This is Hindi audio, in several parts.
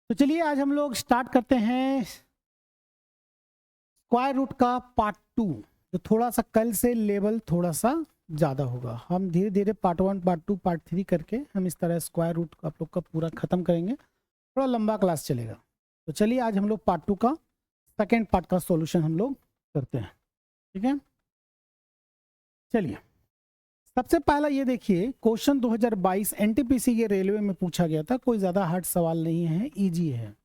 तो चलिए आज हम लोग स्टार्ट करते हैं स्क्वायर रूट का पार्ट 2। तो थोड़ा सा कल से लेवल थोड़ा सा ज़्यादा होगा। हम धीरे धीरे पार्ट 1 पार्ट 2 पार्ट 3 करके हम इस तरह स्क्वायर रूट आप लोग का पूरा ख़त्म करेंगे। थोड़ा लंबा क्लास चलेगा। तो चलिए आज हम लोग पार्ट 2 का सेकेंड पार्ट का सॉल्यूशन हम लोग करते हैं। ठीक है, चलिए सबसे पहला ये देखिए, क्वेश्चन 2022 एनटीपीसी के रेलवे में पूछा गया था। कोई ज़्यादा हार्ड सवाल नहीं है, इजी है।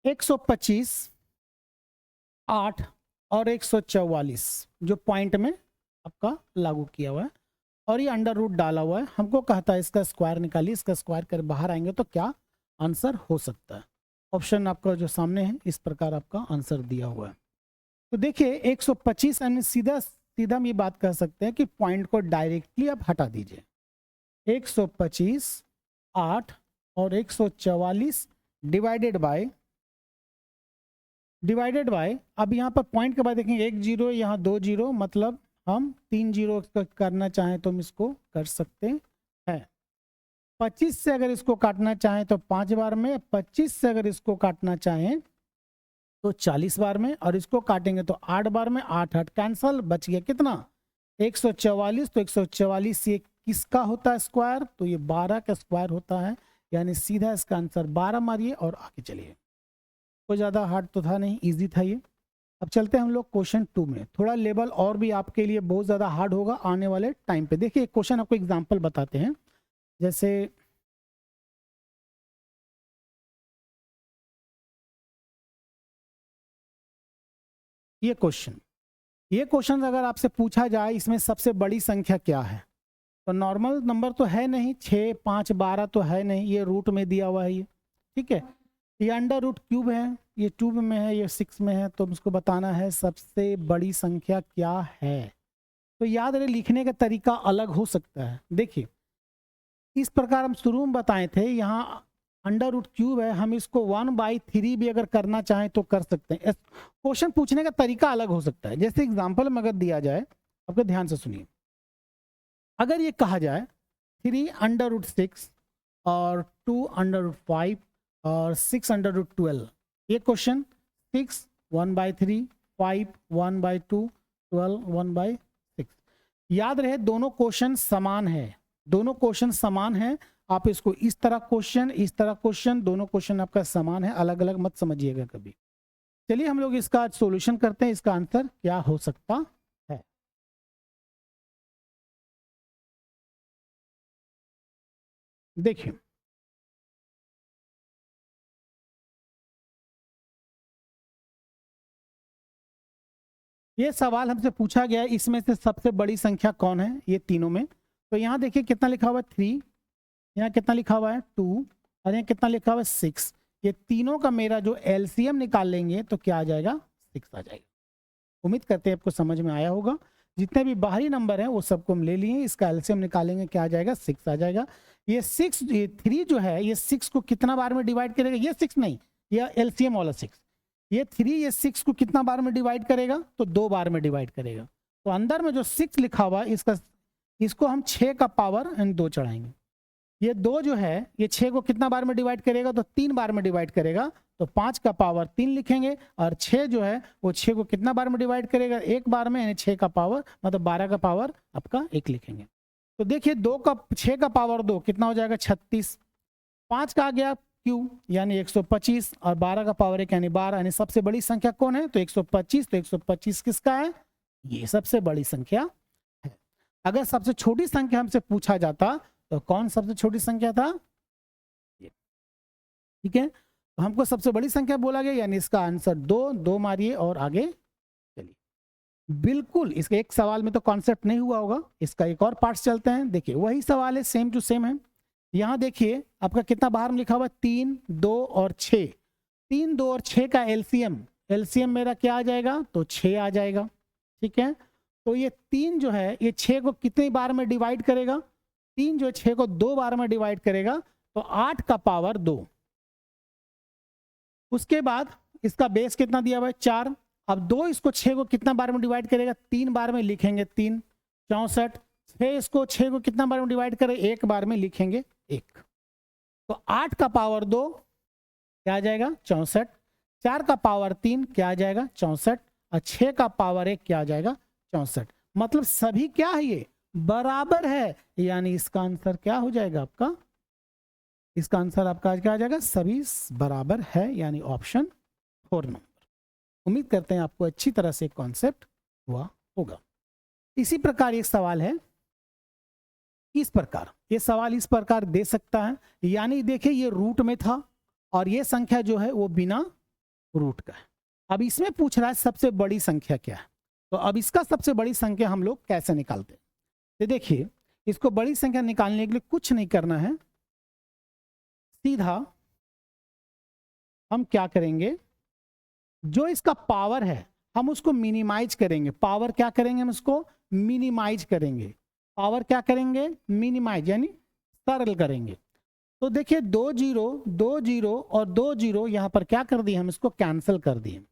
125, 8 और 144 जो पॉइंट में आपका लागू किया हुआ है और ये अंडर रूट डाला हुआ है। हमको कहता है इसका स्क्वायर निकालिए। इसका स्क्वायर कर बाहर आएंगे तो क्या आंसर हो सकता है। ऑप्शन आपका जो सामने है इस प्रकार आपका आंसर दिया हुआ है। तो देखिए 125 यानी सीधा सीधा हम ये बात कह सकते हैं कि पॉइंट को डायरेक्टली आप हटा दीजिए। 125, 8 और 144 डिवाइडेड बाय अब यहाँ पर पॉइंट के बाद देखेंगे 1 0 यहाँ 2 0, मतलब हम 3 0 करना चाहें तो हम इसको कर सकते हैं। 25 से अगर इसको काटना चाहें तो 5 बार में, 25 से अगर इसको काटना चाहें तो 40 बार में, और इसको काटेंगे तो 8 बार में। 8 8 कैंसल, बच गया कितना 144। तो 144 ये किसका होता है स्क्वायर, तो ये 12 का स्क्वायर होता है। यानी सीधा इसका आंसर 12 मारिए और आगे चलिए। कोई ज़्यादा हार्ड तो था नहीं, इजी था ये। अब चलते हैं हम लोग क्वेश्चन 2 में। थोड़ा लेवल और भी आपके लिए बहुत ज़्यादा हार्ड होगा आने वाले टाइम पे। देखिए क्वेश्चन आपको एग्जांपल बताते हैं। जैसे ये क्वेश्चन अगर आपसे पूछा जाए इसमें सबसे बड़ी संख्या क्या है, तो नॉर्मल नंबर तो है नहीं, 6 5 12 तो है नहीं, ये रूट में दिया हुआ है ये। ठीक है, ये अंडर रूट क्यूब है, ये 2 में है, ये 6 में है। तो उसको बताना है सबसे बड़ी संख्या क्या है। तो याद रहे लिखने का तरीका अलग हो सकता है। देखिए इस प्रकार हम शुरू में बताए थे, यहाँ अंडर रूट क्यूब है, हम इसको 1/3 भी अगर करना चाहें तो कर सकते हैं। क्वेश्चन पूछने का तरीका अलग हो सकता है। जैसे एग्जाम्पल में अगर दिया जाए, आपको ध्यान से सुनिए, अगर ये कहा जाए 3 अंडर रूट 6 और 2 अंडर रूट 5 और 6 अंडर रूट 12, ये क्वेश्चन 6 1/3, 5 1/2, 12 1/6। याद रहे दोनों क्वेश्चन समान है, दोनों क्वेश्चन समान है। आप इसको इस तरह क्वेश्चन दोनों क्वेश्चन आपका समान है, अलग अलग मत समझिएगा कभी। चलिए हम लोग इसका सॉल्यूशन करते हैं। इसका आंसर क्या हो सकता है। देखिए ये सवाल हमसे पूछा गया है, इसमें से सबसे बड़ी संख्या कौन है ये तीनों में। तो यहाँ देखिए कितना लिखा हुआ है 3, यहाँ कितना लिखा हुआ है 2 और यहाँ कितना लिखा हुआ है 6। ये तीनों का मेरा जो एलसीएम निकाल लेंगे तो क्या आ जाएगा 6 आ जाएगा। उम्मीद करते हैं आपको समझ में आया होगा। जितने भी बाहरी नंबर हैं वो सबको हम ले लिए, इसका एलसीएम निकालेंगे क्या आ जाएगा 6 आ जाएगा। ये 3 जो है ये 6 को कितना बार में डिवाइड करेगा, ये 6 नहीं, ये एलसीएम वाला 6। ये 3 ये 6 को कितना बार में डिवाइड करेगा, तो 2 बार में डिवाइड करेगा। तो अंदर में जो 6 लिखा हुआ है इसको हम 6 का पावर 2 चढ़ाएंगे। ये 2 जो है ये 6 को कितना बार में डिवाइड करेगा, तो 3 बार में डिवाइड करेगा। तो 5 का पावर 3 लिखेंगे, और 6 जो है वो 6 को कितना बार में डिवाइड करेगा, 1 बार में, यानी 6 का पावर मतलब 12 का पावर आपका 1 लिखेंगे। तो देखिए 6 का पावर 2 कितना हो जाएगा 36। 5 का आ गया क्यू यानी 125, और 12 का पावर 1 यानी 12, यानी सबसे बड़ी संख्या कौन है, तो 125। तो 125 किसका है, ये सबसे बड़ी संख्या है। अगर सबसे छोटी संख्या हमसे पूछा जाता तो कौन सबसे छोटी संख्या था, ये। ठीक है, तो हमको सबसे बड़ी संख्या बोला गया, यानी इसका आंसर 2 मारिए और आगे चलिए। बिल्कुल इसके एक सवाल में तो कॉन्सेप्ट नहीं हुआ होगा, इसका एक और पार्ट चलते हैं। देखिए वही सवाल है, सेम टू सेम है। यहाँ देखिए आपका कितना बाहर में लिखा हुआ 3 2 और 6। 3 2 और 6 का एलसीएम मेरा क्या आ जाएगा, तो 6 आ जाएगा। ठीक है, तो ये 3 जो है ये 6 को कितनी बार में डिवाइड करेगा, 3 जो 6 को 2 बार में डिवाइड करेगा, तो 8 का पावर 2। उसके बाद इसका बेस कितना दिया हुआ है 4। अब 2 इसको 6 को कितना बार में डिवाइड करेगा, 3 बार में लिखेंगे 3 64। 6 इसको 6 को कितना बार में डिवाइड करें, 1 बार में लिखेंगे 1। तो 8 का पावर 2 क्या आ जाएगा 64, 4 का पावर 3 क्या आ जाएगा 64 और 6 का पावर 1 क्या आ जाएगा 64। मतलब सभी क्या है ये बराबर है, यानी इसका आंसर क्या हो जाएगा आपका, इसका आंसर आपका क्या आ जाएगा सभी बराबर है, यानी ऑप्शन 4 नंबर। उम्मीद करते हैं आपको अच्छी तरह से कॉन्सेप्ट हुआ होगा। इसी प्रकार एक सवाल है इस प्रकार, ये सवाल इस प्रकार दे सकता है, यानी देखिए ये रूट में था और ये संख्या जो है वो बिना रूट का है। अब इसमें पूछ रहा है सबसे बड़ी संख्या क्या है, तो अब इसका सबसे बड़ी संख्या हम लोग कैसे निकालते हैं। तो देखिए इसको बड़ी संख्या निकालने के लिए कुछ नहीं करना है, सीधा हम क्या करेंगे, जो इसका पावर है हम उसको मिनिमाइज करेंगे। पावर क्या करेंगे, हम उसको मिनिमाइज करेंगे। पावर क्या करेंगे मिनिमाइज, यानी सरल करेंगे। तो देखिए 2 जीरो 2 जीरो और 2 जीरो यहां पर क्या कर दिए, हम इसको कैंसिल कर दिए।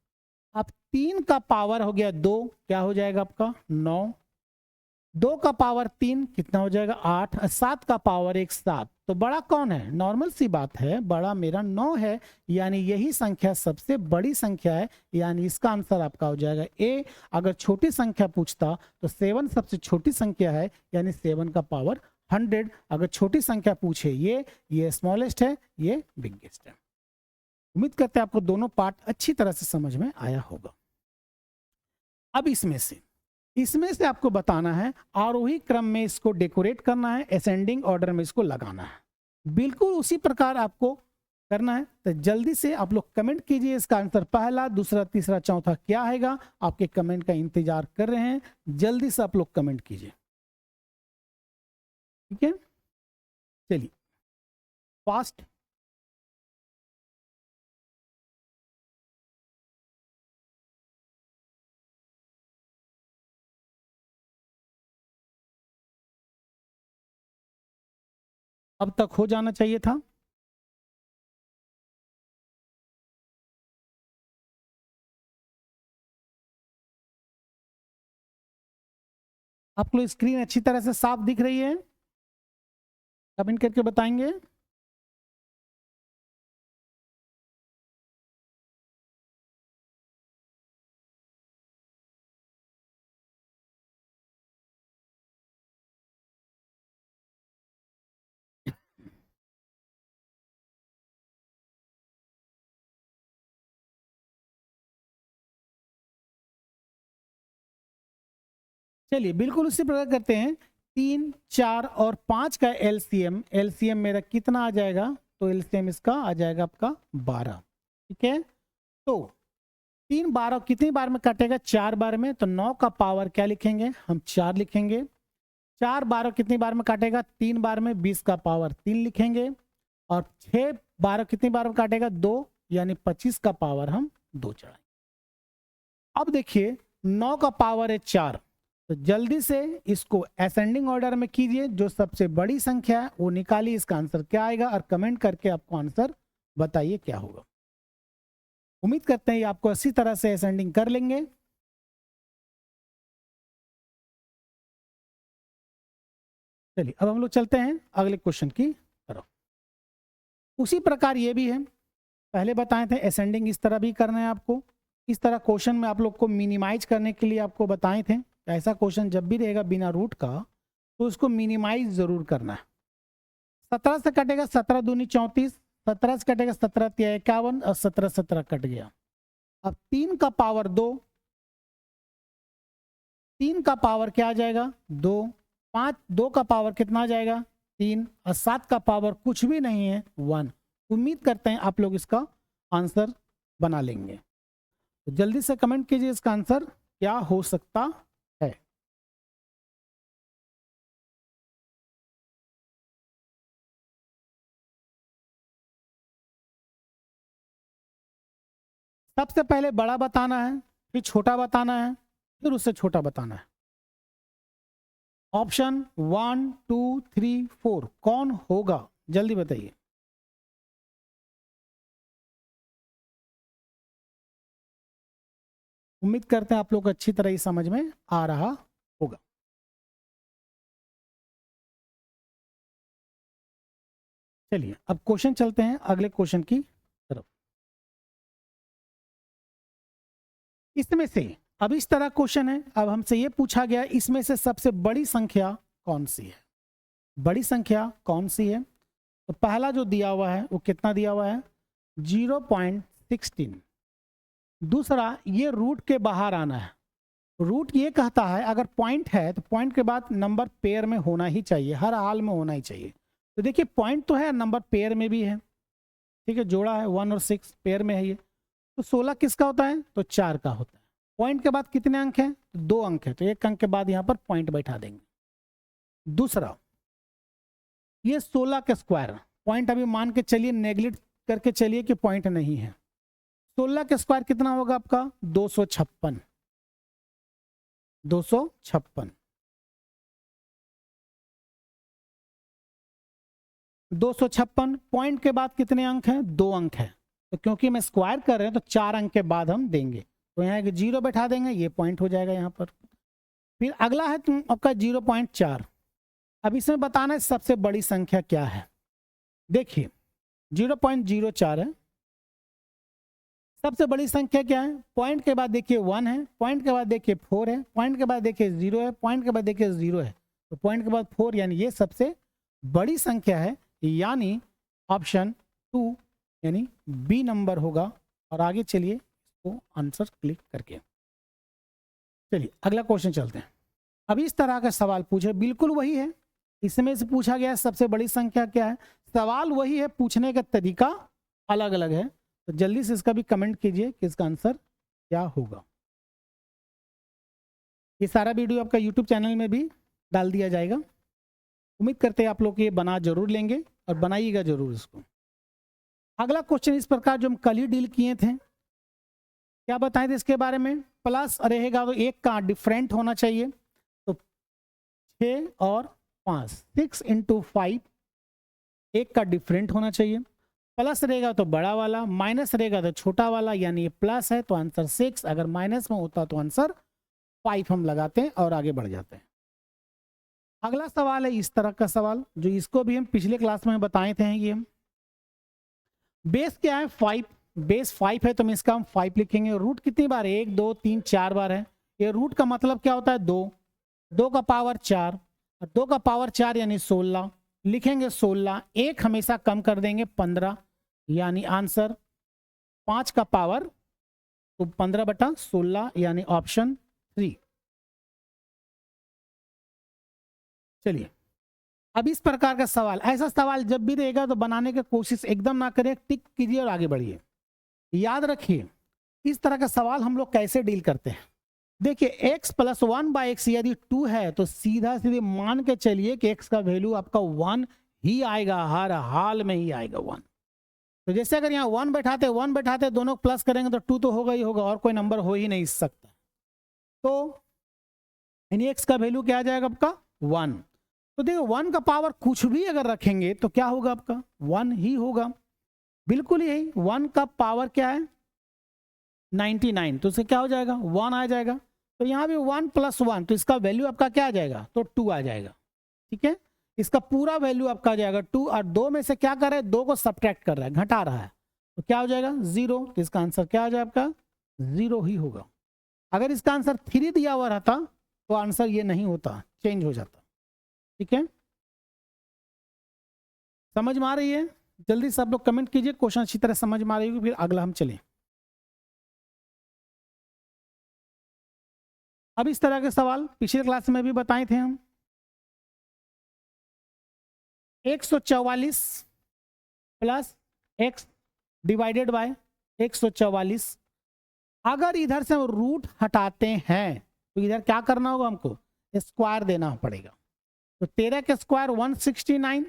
अब 3 का पावर हो गया 2, क्या हो जाएगा आपका 9, 2 का पावर 3 कितना हो जाएगा 8, 7 का पावर 1 7। तो बड़ा कौन है, नॉर्मल सी बात है, बड़ा मेरा 9 है, यानी यही संख्या सबसे बड़ी संख्या है, यानी इसका आंसर आपका हो जाएगा ए। अगर छोटी संख्या पूछता तो 7 सबसे छोटी संख्या है, यानी 7 का पावर 100। अगर छोटी संख्या पूछे ये स्मॉलेस्ट है, ये बिगेस्ट है। उम्मीद करते हैं आपको दोनों पार्ट अच्छी तरह से समझ में आया होगा। अब इसमें से आपको बताना है आरोही क्रम में इसको डेकोरेट करना है, असेंडिंग ऑर्डर में इसको लगाना है। बिल्कुल उसी प्रकार आपको करना है, तो जल्दी से आप लोग कमेंट कीजिए इसका आंसर पहला दूसरा तीसरा चौथा क्या आएगा। आपके कमेंट का इंतजार कर रहे हैं, जल्दी से आप लोग कमेंट कीजिए, ठीक है। चलिए फास्ट, अब तक हो जाना चाहिए था। आपको स्क्रीन अच्छी तरह से साफ दिख रही है, कमेंट करके बताएंगे। चलिए बिल्कुल उसी प्रकार करते हैं। 3 4 और 5 का एलसीएम मेरा कितना आ जाएगा, तो एलसीएम इसका आ जाएगा आपका 12, ठीक है। तो 3 12 कितनी बार में काटेगा 4 बार में, तो 9 का पावर क्या लिखेंगे हम 4 लिखेंगे। 4 12 कितनी बार में काटेगा 3 बार में, 20 का पावर 3 लिखेंगे। और 6 12 कितनी बार में काटेगा 2, यानी 25 का पावर हम 2 चढ़ाएंगे। अब देखिए 9 का पावर है 4, तो जल्दी से इसको असेंडिंग ऑर्डर में कीजिए, जो सबसे बड़ी संख्या है वो निकालिए, इसका आंसर क्या आएगा और कमेंट करके आपको आंसर बताइए क्या होगा। उम्मीद करते हैं आपको अच्छी तरह से असेंडिंग कर लेंगे। चलिए अब हम लोग चलते हैं अगले क्वेश्चन की तरफ। उसी प्रकार ये भी है, पहले बताए थे असेंडिंग इस तरह भी करना है आपको। इस तरह क्वेश्चन में आप लोग को मिनिमाइज करने के लिए आपको बताए थे, ऐसा क्वेश्चन जब भी रहेगा बिना रूट का तो उसको मिनिमाइज जरूर करना है। 17 से कटेगा 17 दूनी 34, 17 से कटेगा 17 तिया 51 और 17 17 कट गया। अब 3 का पावर 2, 3 का पावर क्या आ जाएगा 2, 5 2 का पावर कितना आ जाएगा 3 और 7 का पावर कुछ भी नहीं है 1। उम्मीद करते हैं आप लोग इसका आंसर बना लेंगे, तो जल्दी से कमेंट कीजिए इसका आंसर क्या हो सकता है। सबसे पहले बड़ा बताना है, फिर छोटा बताना है, फिर उससे छोटा बताना है। ऑप्शन 1 2 3 4 कौन होगा, जल्दी बताइए। उम्मीद करते हैं आप लोग अच्छी तरह ही समझ में आ रहा होगा। चलिए अब क्वेश्चन चलते हैं अगले क्वेश्चन की तरफ। इसमें से अब इस तरह क्वेश्चन है, अब हमसे ये पूछा गया इसमें से सबसे बड़ी संख्या कौन सी है, बड़ी संख्या कौन सी है। तो पहला जो दिया हुआ है वो कितना दिया हुआ है 0.16। दूसरा ये रूट के बाहर आना है, रूट ये कहता है अगर पॉइंट है तो पॉइंट के बाद नंबर पेयर में होना ही चाहिए, हर हाल में होना ही चाहिए। तो देखिए पॉइंट तो है, नंबर पेयर में भी है, ठीक है, जोड़ा है 1 और 6 पेयर में है ये। तो 16 किसका होता है तो 4 का होता है। पॉइंट के बाद कितने अंक हैं तो 2 अंक है, तो 1 अंक के बाद यहाँ पर पॉइंट बैठा देंगे। दूसरा ये 16 का स्क्वायर, पॉइंट अभी मान के चलिए, नेग्लेक्ट करके चलिए कि पॉइंट नहीं है। 16 का स्क्वायर कितना होगा आपका 256, 256। 256 पॉइंट के बाद कितने अंक हैं 2 अंक है, तो क्योंकि मैं स्क्वायर कर रहे हैं तो 4 अंक के बाद हम देंगे, तो यहाँ एक 0 बैठा देंगे, ये पॉइंट हो जाएगा यहाँ पर। फिर अगला है तुम आपका 0.4। अब इसमें बताना है सबसे बड़ी संख्या क्या है। देखिए 0.04 है, सबसे बड़ी संख्या क्या है, पॉइंट के बाद देखिए 1 है, पॉइंट के बाद देखिए 4 है, पॉइंट के बाद देखिए 0 है, पॉइंट के बाद देखिए 0 है, तो पॉइंट के बाद 4 यानी ये सबसे बड़ी संख्या है, यानी ऑप्शन 2 यानी बी नंबर होगा। और आगे चलिए इसको आंसर क्लिक करके चलिए अगला क्वेश्चन चलते हैं। अब इस तरह का सवाल पूछे, बिल्कुल वही है, इसमें से पूछा गया सबसे बड़ी संख्या क्या है, सवाल वही है, पूछने का तरीका अलग अलग है। तो जल्दी से इसका भी कमेंट कीजिए कि इसका आंसर क्या होगा। ये सारा वीडियो आपका यूट्यूब चैनल में भी डाल दिया जाएगा। उम्मीद करते हैं आप लोग ये बना जरूर लेंगे और बनाइएगा जरूर इसको। अगला क्वेश्चन इस प्रकार जो हम कल ही डील किए थे, क्या बताएं थे इसके बारे में, प्लस रहेगा तो 1 का डिफरेंट होना चाहिए, तो 6 और 5 6 × 5 1 का डिफरेंट होना चाहिए। प्लस रहेगा तो बड़ा वाला, माइनस रहेगा तो छोटा वाला, यानी ये प्लस है तो आंसर 6, अगर माइनस में होता तो आंसर 5 हम लगाते हैं और आगे बढ़ जाते हैं। अगला सवाल है इस तरह का सवाल, जो इसको भी हम पिछले क्लास में बताए थे। ये बेस क्या है 5, बेस 5 है तो हम इसका हम 5 लिखेंगे। रूट कितनी बार है 1 2 3 4 बार है। ये रूट का मतलब क्या होता है 2, 2 का पावर 4, 2 का पावर 4 यानी 16 लिखेंगे 16, 1 हमेशा कम कर देंगे 15, यानी आंसर 5 का पावर तो 15/16 यानी ऑप्शन 3। चलिए अब इस प्रकार का सवाल, ऐसा सवाल जब भी रहेगा तो बनाने की कोशिश एकदम ना करें, टिक कीजिए और आगे बढ़िए। याद रखिए इस तरह का सवाल हम लोग कैसे डील करते हैं। देखिए x + 1/x यदि 2 है तो सीधा सीधे मान के चलिए कि x का वैल्यू आपका 1 ही आएगा, हर हाल में ही आएगा 1। तो जैसे अगर यहाँ 1 बैठाते दोनों प्लस करेंगे तो 2 तो होगा ही होगा, और कोई नंबर हो ही नहीं सकता। तो यानी x का वैल्यू क्या आ जाएगा आपका 1। तो देखो 1 का पावर कुछ भी अगर रखेंगे तो क्या होगा आपका 1 ही होगा, बिल्कुल यही। 1 का पावर क्या है 99, तो उससे क्या हो जाएगा 1 आ जाएगा। तो यहाँ भी 1 + 1 तो इसका वैल्यू आपका क्या आ जाएगा तो 2 आ जाएगा, ठीक है। इसका पूरा वैल्यू आपका आ जाएगा 2, और 2 में से क्या कर रहा है 2 को सब्ट्रैक्ट कर रहा है, घटा रहा है, तो क्या हो जाएगा 0। तो इसका आंसर क्या आ जाएगा आपका 0 ही होगा। अगर इसका आंसर 3 दिया हुआ रहता तो आंसर ये नहीं होता, चेंज हो जाता, ठीक है। समझ में आ रही है, जल्दी सब लोग कमेंट कीजिए क्वेश्चन अच्छी तरह समझ में आ रही होगी, फिर अगला हम चलें। अब इस तरह के सवाल पिछले क्लास में भी बताए थे हम। 144 + x / 144, अगर इधर से हम रूट हटाते हैं तो इधर क्या करना होगा हमको स्क्वायर देना पड़ेगा। तो 13 का स्क्वायर 169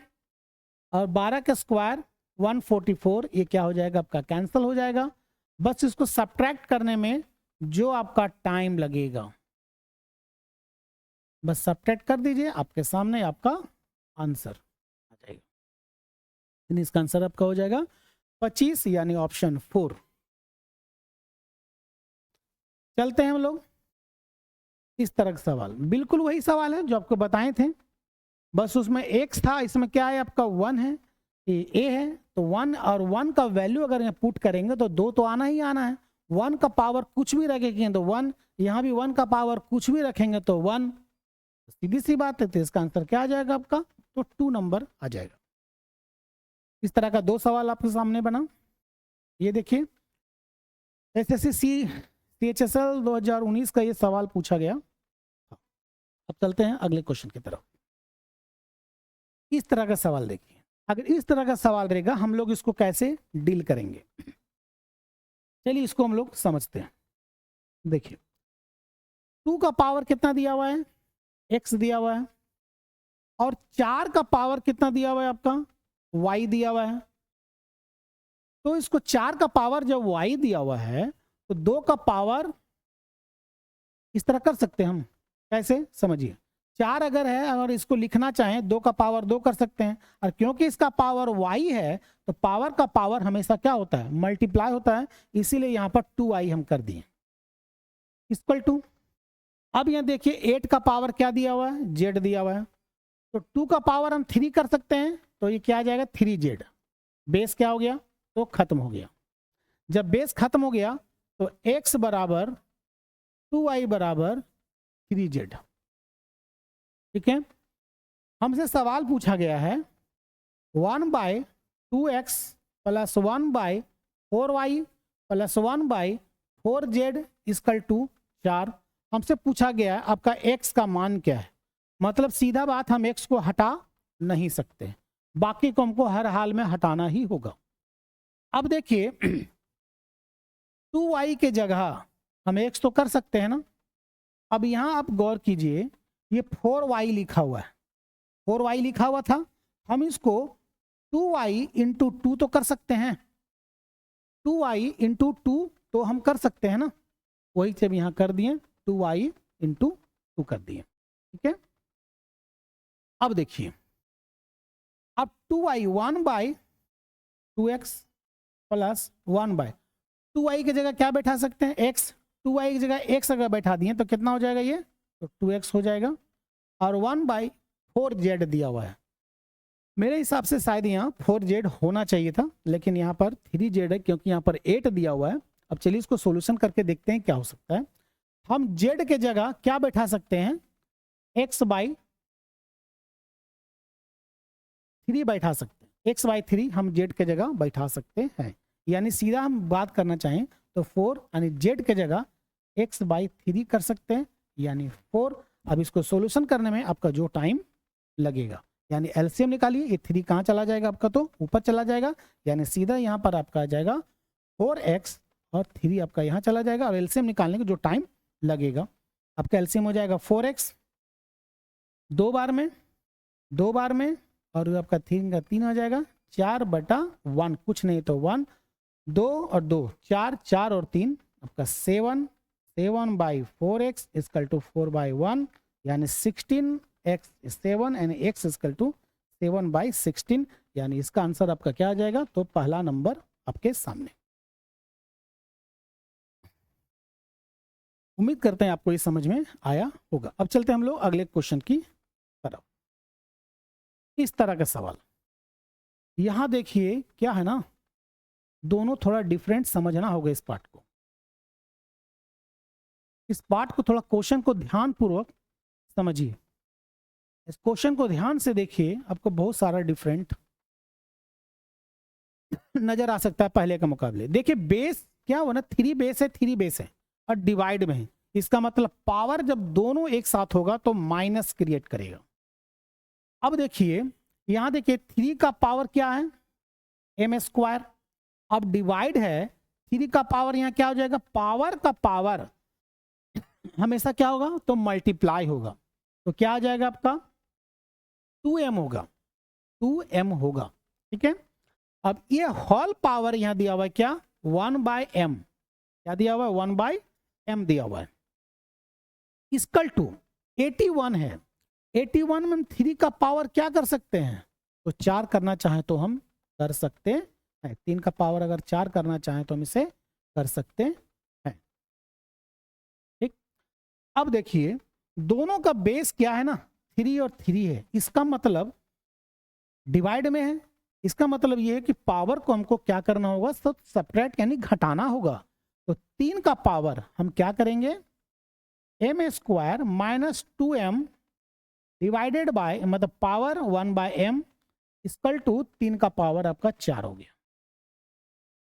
और 12 का स्क्वायर 144, ये क्या हो जाएगा आपका कैंसिल हो जाएगा। बस इसको सब्ट्रैक्ट करने में जो आपका टाइम लगेगा बस सब्ट्रैक्ट कर दीजिए, आपके सामने आपका आंसर आ जाएगा। इसका आंसर आपका हो जाएगा 25 यानी ऑप्शन 4। चलते हैं हम लोग इस तरह का सवाल, बिल्कुल वही सवाल है जो आपको बताए थे, बस उसमें x था, इसमें क्या है आपका 1 है। ए है, तो 1 और 1 का वैल्यू अगर यहाँ पुट करेंगे तो 2 तो आना ही आना है। 1 का पावर कुछ भी रखेंगे तो 1, यहाँ भी 1 का पावर कुछ भी रखेंगे तो 1, सीधी सी बात है। तो इसका आंसर क्या आ जाएगा आपका, तो 2 नंबर आ जाएगा। इस तरह का 2 सवाल आपके सामने बना। ये देखिए एसएससी CHSL 2019 का ये सवाल पूछा गया। अब चलते हैं अगले क्वेश्चन की तरफ। इस तरह का सवाल देखिए, अगर इस तरह का सवाल रहेगा हम लोग इसको कैसे डील करेंगे, चलिए इसको हम लोग समझते हैं। देखिए 2 का पावर कितना दिया हुआ है, x दिया हुआ है, और 4 का पावर कितना दिया हुआ है आपका, y दिया हुआ है। तो इसको 4 का पावर जब y दिया हुआ है तो 2 का पावर इस तरह कर सकते हैं हम, कैसे समझिए। 4 अगर है और इसको लिखना चाहें 2 का पावर 2 कर सकते हैं, और क्योंकि इसका पावर y है तो पावर का पावर हमेशा क्या होता है, मल्टीप्लाई होता है, इसीलिए यहां पर 2i हम कर दिए इक्वल टू। अब यहां देखिए 8 का पावर क्या दिया हुआ है, z दिया हुआ है, तो 2 का पावर हम 3 कर सकते हैं, तो ये क्या आ जाएगा 3z। बेस क्या हो गया, तो खत्म हो गया। जब बेस खत्म हो गया तो x बराबर 2i बराबर 3z। ठीक है, हमसे सवाल पूछा गया है 1/2x plus 1/4y plus 1/4z equal to 4। हमसे पूछा गया है आपका x का मान क्या है, मतलब सीधा बात हम x को हटा नहीं सकते, बाकी को हमको हर हाल में हटाना ही होगा। अब देखिए 2y के जगह हम x तो कर सकते हैं ना। अब यहां आप गौर कीजिए ये 4y लिखा हुआ है, 4y लिखा हुआ था, हम इसको 2y इंटू 2 तो कर सकते हैं, 2y इंटू 2 तो हम कर सकते हैं ना, वही जब यहां कर दिए 2y इंटू 2 कर दिए। ठीक है, अब देखिए अब 2y 1/2x प्लस 1/2y की जगह क्या बैठा सकते हैं, x, 2y की जगह x अगर बैठा दिए तो कितना हो जाएगा ये, तो 2x हो जाएगा, और 1/4z दिया हुआ है। मेरे हिसाब से शायद यहाँ 4z होना चाहिए था, लेकिन यहाँ पर 3z है क्योंकि यहाँ पर 8 दिया हुआ है। अब चलिए इसको सॉल्यूशन करके देखते हैं क्या हो सकता है। हम z के जगह क्या बैठा सकते हैं, x/3 बैठा सकते हैं, x/3 हम z के जगह बैठा सकते हैं। यानी सीधा हम बात करना चाहें तो 4 यानी z के जगह x/3 कर सकते हैं, यानी 4। अब इसको सॉल्यूशन करने में आपका जो टाइम लगेगा, यानी एलसीएम निकालिए, ये 3 कहाँ चला जाएगा आपका, तो ऊपर चला जाएगा, यानी सीधा यहाँ पर आपका आ जाएगा 4x और 3 आपका यहाँ चला जाएगा, और एलसीएम निकालने का जो टाइम लगेगा आपका एलसीएम हो जाएगा 4x 2 बार में और आपका 3 का 3 हो जाएगा, 4/1 कुछ नहीं तो 1, 2 और 2 4, 4 और 3 आपका 7, 7/4x इक्वल टू 4/1, यानी 16x 7 यानी x इक्वल टू 7/16, यानी इसका आंसर आपका क्या आ जाएगा, तो पहला नंबर आपके सामने। उम्मीद करते हैं आपको ये समझ में आया होगा। अब चलते हैं हम लोग अगले क्वेश्चन की तरफ। इस तरह का सवाल यहां देखिए क्या है ना, दोनों थोड़ा डिफरेंट समझना होगा इस पार्ट को। इस पार्ट को थोड़ा क्वेश्चन को ध्यानपूर्वक समझिए, इस क्वेश्चन को ध्यान से देखिए, आपको बहुत सारा डिफरेंट नजर आ सकता है पहले के मुकाबले। देखिए बेस क्या हुआ ना, 3 बेस है और डिवाइड में है, इसका मतलब पावर जब दोनों एक साथ होगा तो माइनस क्रिएट करेगा। अब देखिए यहां देखिए 3 का पावर क्या है, m², अब डिवाइड है 3 का पावर, यहां क्या हो जाएगा, पावर का पावर हमेशा क्या होगा, तो मल्टीप्लाई होगा, तो क्या आ जाएगा आपका 2m होगा, 2m होगा। ठीक है, अब ये होल पावर यहां दिया हुआ है क्या, 1/m, क्या दिया हुआ है, 1/m दिया हुआ है, इक्वल टू 81 है। 81 में 3 का पावर क्या कर सकते हैं, तो 4 करना चाहे तो हम कर सकते हैं, 3 का पावर अगर 4 करना चाहे तो हम इसे कर सकते हैं। ठीक, अब देखिए दोनों का बेस क्या है ना, 3 और 3 है, इसका मतलब डिवाइड में है इसका मतलब ये है कि पावर को हमको क्या करना होगा, सब सब्ट्रैक्ट यानी घटाना होगा। तो 3 का पावर हम क्या करेंगे, m square minus 2m divided by मतलब पावर 1/m इक्वल टू 3 का पावर आपका 4 हो गया।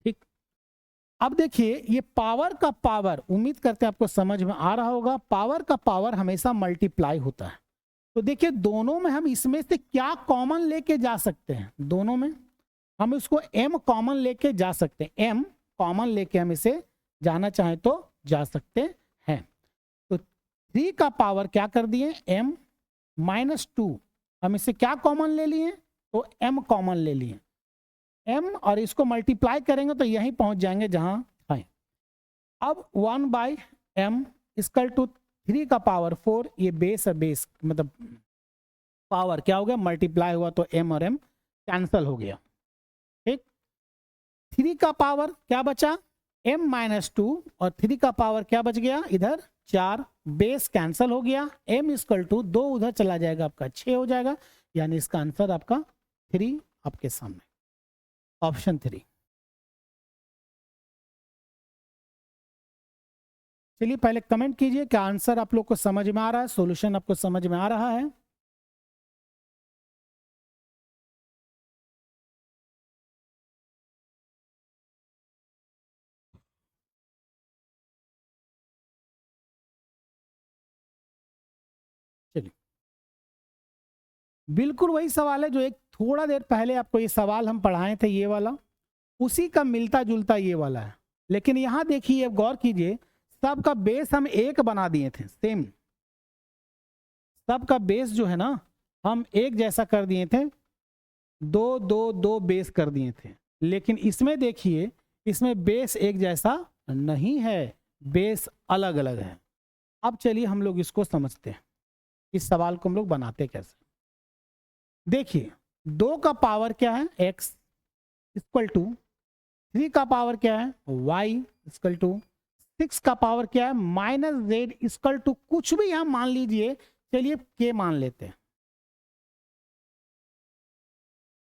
ठीक, अब देखिए ये पावर का पावर, उम्मीद करते हैं आपको समझ में आ रहा होगा, पावर का पावर हमेशा मल्टीप्लाई होता है। तो देखिए दोनों में हम इसमें से क्या कॉमन लेके जा सकते हैं, दोनों में हम इसको m कॉमन लेके जा सकते हैं, m कॉमन लेके हम इसे जाना चाहें तो जा सकते हैं। तो 3 का पावर क्या कर दिए m माइनस 2, हम इसे क्या कॉमन ले लिए, तो m कॉमन ले लिए, m और इसको मल्टीप्लाई करेंगे तो यहीं पहुंच जाएंगे जहां है। अब 1/m इक्वल टू 3 का पावर 4, ये बेस है, बेस मतलब पावर क्या हो गया, मल्टीप्लाई हुआ तो m और m कैंसल हो गया। ठीक, 3 का पावर क्या बचा, m माइनस 2 और 3 का पावर क्या बच गया इधर 4, बेस कैंसल हो गया, m इक्वल टू 2 उधर चला जाएगा आपका 6 हो जाएगा, यानी इसका आंसर आपका 3 आपके सामने, ऑप्शन 3। चलिए पहले कमेंट कीजिए क्या आंसर आप लोग को समझ में आ रहा है, सॉल्यूशन आपको समझ में आ रहा है। चलिए बिल्कुल वही सवाल है जो एक थोड़ा देर पहले आपको ये सवाल हम पढ़ाए थे, ये वाला उसी का मिलता जुलता ये वाला है। लेकिन यहां देखिए गौर कीजिए, सबका बेस हम 1 बना दिए थे, सेम सबका बेस जो है ना हम एक जैसा कर दिए थे, 2 2 2 बेस कर दिए थे। लेकिन इसमें देखिए, इसमें बेस एक जैसा नहीं है, बेस अलग अलग है। अब चलिए हम लोग इसको समझते हैं, इस सवाल को हम लोग बनाते कैसे। देखिए 2 का पावर क्या है x इक्वल टू, 3 का पावर क्या है y इक्वल टू, 6 का पावर क्या है माइनस z इक्वल टू कुछ भी यहां मान लीजिए, चलिए k मान लेते हैं।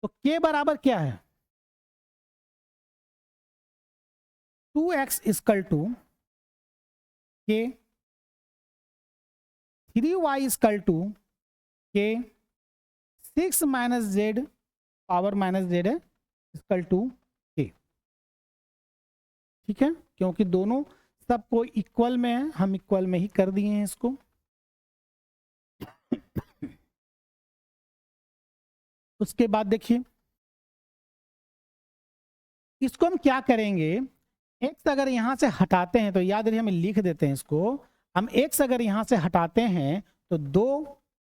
तो k बराबर क्या है 2x equal to k, 3y equal to k, 6 minus z power minus z है इक्वल टू k। ठीक है, क्योंकि दोनों सबको इक्वल में है, हम इक्वल में ही कर दिए हैं इसको। उसके बाद देखिए इसको हम क्या करेंगे, x अगर यहां से हटाते हैं तो याद रखिए, हम लिख देते हैं इसको, हम x अगर यहां से हटाते हैं तो 2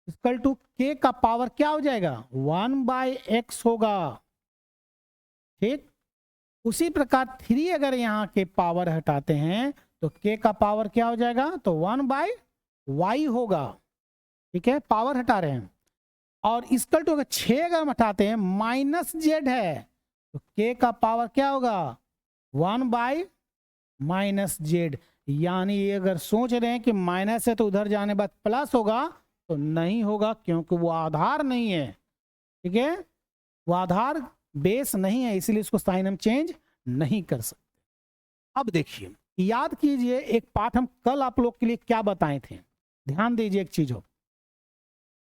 इक्वल टू k का पावर क्या हो जाएगा 1/x होगा। ठीक, उसी प्रकार 3 अगर यहाँ के पावर हटाते हैं तो k का पावर क्या हो जाएगा, तो 1/y होगा। ठीक है, पावर हटा रहे हैं। और इक्वल टू 6 अगर हम हटाते हैं माइनस z है तो k का पावर क्या होगा 1/-z। यानी ये अगर सोच रहे हैं कि माइनस है तो उधर जाने बाद प्लस होगा, तो नहीं होगा, क्योंकि वो आधार नहीं है। ठीक है, वो आधार बेस नहीं है, इसलिए इसको साइन हम चेंज नहीं कर सकते। अब देखिए याद कीजिए, एक पाठ हम कल आप लोग के लिए क्या बताए थे, ध्यान दीजिए एक चीज हो,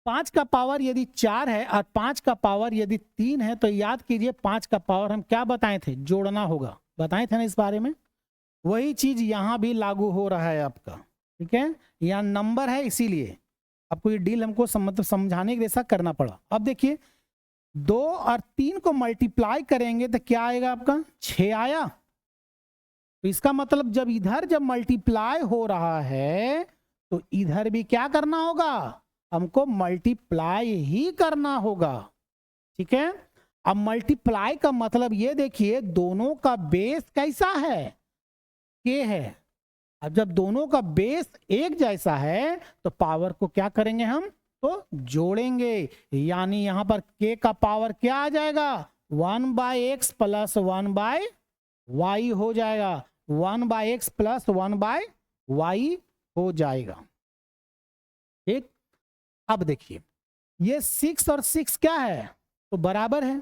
5 का पावर यदि 4 है और 5 का पावर यदि 3 है तो याद कीजिए 5 का पावर हम क्या बताए थे, जोड़ना होगा, बताए थे ना इस बारे में। वही चीज यहां भी लागू हो रहा है आपका। ठीक है, यहाँ नंबर है इसीलिए आपको ये डील हमको मतलब समझाने के जैसा करना पड़ा। अब देखिए 2 और 3 को मल्टीप्लाई करेंगे तो क्या आएगा आपका 6 आया। तो इसका मतलब जब इधर जब मल्टीप्लाई हो रहा है तो इधर भी क्या करना होगा, हमको मल्टीप्लाई ही करना होगा। ठीक है, अब मल्टीप्लाई का मतलब ये देखिए दोनों का बेस कैसा है, के है। अब जब दोनों का बेस एक जैसा है तो पावर को क्या करेंगे हम, तो जोड़ेंगे। यानी यहां पर के का पावर क्या आ जाएगा 1/x प्लस 1/y हो जाएगा, 1/x प्लस 1/y हो जाएगा। ठीक, अब देखिए ये 6 और 6 क्या है, तो बराबर है,